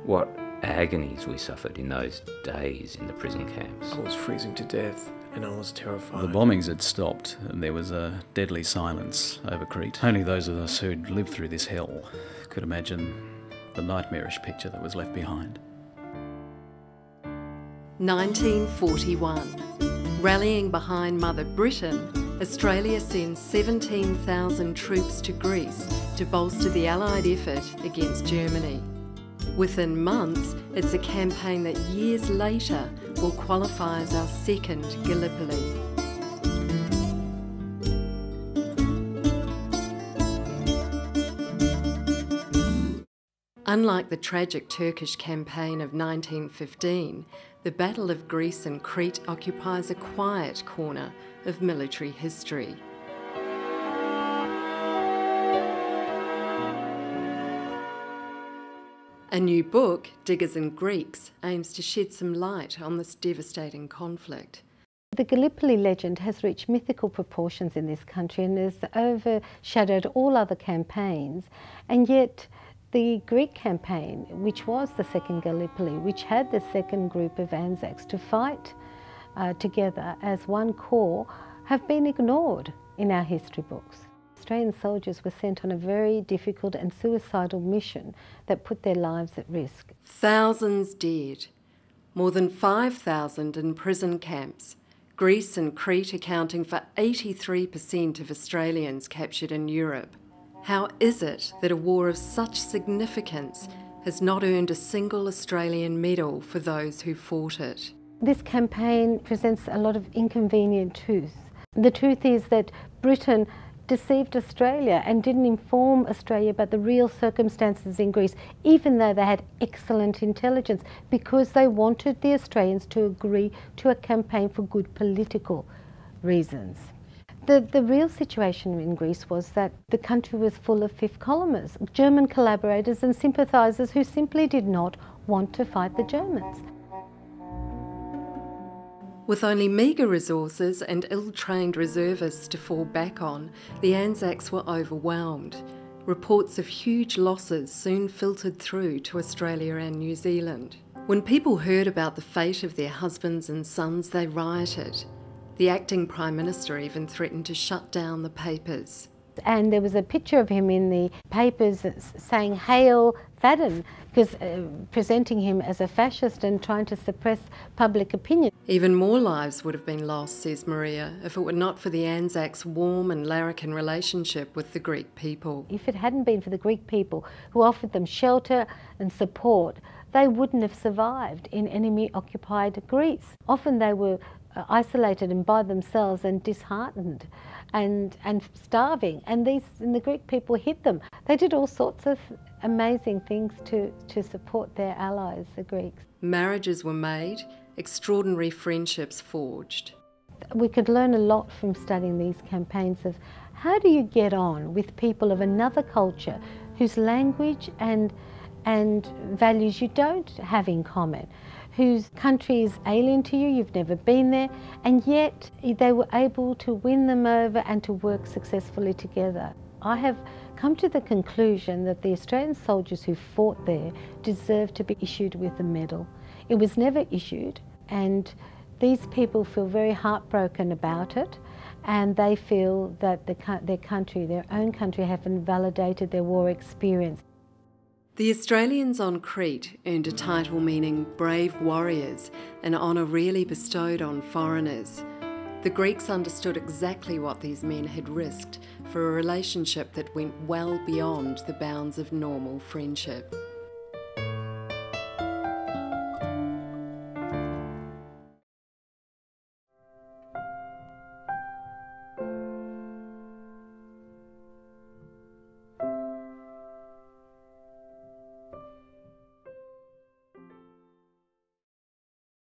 What agonies we suffered in those days in the prison camps. I was freezing to death and I was terrified. The bombings had stopped and there was a deadly silence over Crete. Only those of us who'd lived through this hell could imagine the nightmarish picture that was left behind. 1941. Rallying behind Mother Britain, Australia sends 17,000 troops to Greece to bolster the Allied effort against Germany. Within months, it's a campaign that years later will qualify as our Second Gallipoli. Unlike the tragic Turkish campaign of 1915, the Battle of Greece and Crete occupies a quiet corner of military history. A new book, Diggers and Greeks, aims to shed some light on this devastating conflict. The Gallipoli legend has reached mythical proportions in this country and has overshadowed all other campaigns, and yet the Greek campaign, which was the Second Gallipoli, which had the second group of Anzacs to fight together as one corps, have been ignored in our history books. Australian soldiers were sent on a very difficult and suicidal mission that put their lives at risk. Thousands dead, more than 5,000 in prison camps, Greece and Crete accounting for 83% of Australians captured in Europe. How is it that a war of such significance has not earned a single Australian medal for those who fought it? This campaign presents a lot of inconvenient truths. The truth is that Britain deceived Australia and didn't inform Australia about the real circumstances in Greece, even though they had excellent intelligence, because they wanted the Australians to agree to a campaign for good political reasons. The real situation in Greece was that the country was full of fifth columnists, German collaborators and sympathisers who simply did not want to fight the Germans. With only meagre resources and ill-trained reservists to fall back on, the Anzacs were overwhelmed. Reports of huge losses soon filtered through to Australia and New Zealand. When people heard about the fate of their husbands and sons, they rioted. The acting Prime Minister even threatened to shut down the papers. And there was a picture of him in the papers saying, "Hail Fadden," because presenting him as a fascist and trying to suppress public opinion. Even more lives would have been lost, says Maria, if it were not for the Anzacs' warm and larrikin relationship with the Greek people. If it hadn't been for the Greek people who offered them shelter and support, they wouldn't have survived in enemy-occupied Greece. Often they were isolated and by themselves and disheartened and starving, and the Greek people hid them. They did all sorts of amazing things to support their allies, the Greeks. Marriages were made, extraordinary friendships forged. We could learn a lot from studying these campaigns of how do you get on with people of another culture whose language and values you don't have in common, whose country is alien to you, you've never been there, and yet they were able to win them over and to work successfully together. I have come to the conclusion that the Australian soldiers who fought there deserve to be issued with a medal. It was never issued, and these people feel very heartbroken about it, and they feel that their country, their own country, haven't validated their war experience. The Australians on Crete earned a title meaning brave warriors, an honour rarely bestowed on foreigners. The Greeks understood exactly what these men had risked for a relationship that went well beyond the bounds of normal friendship.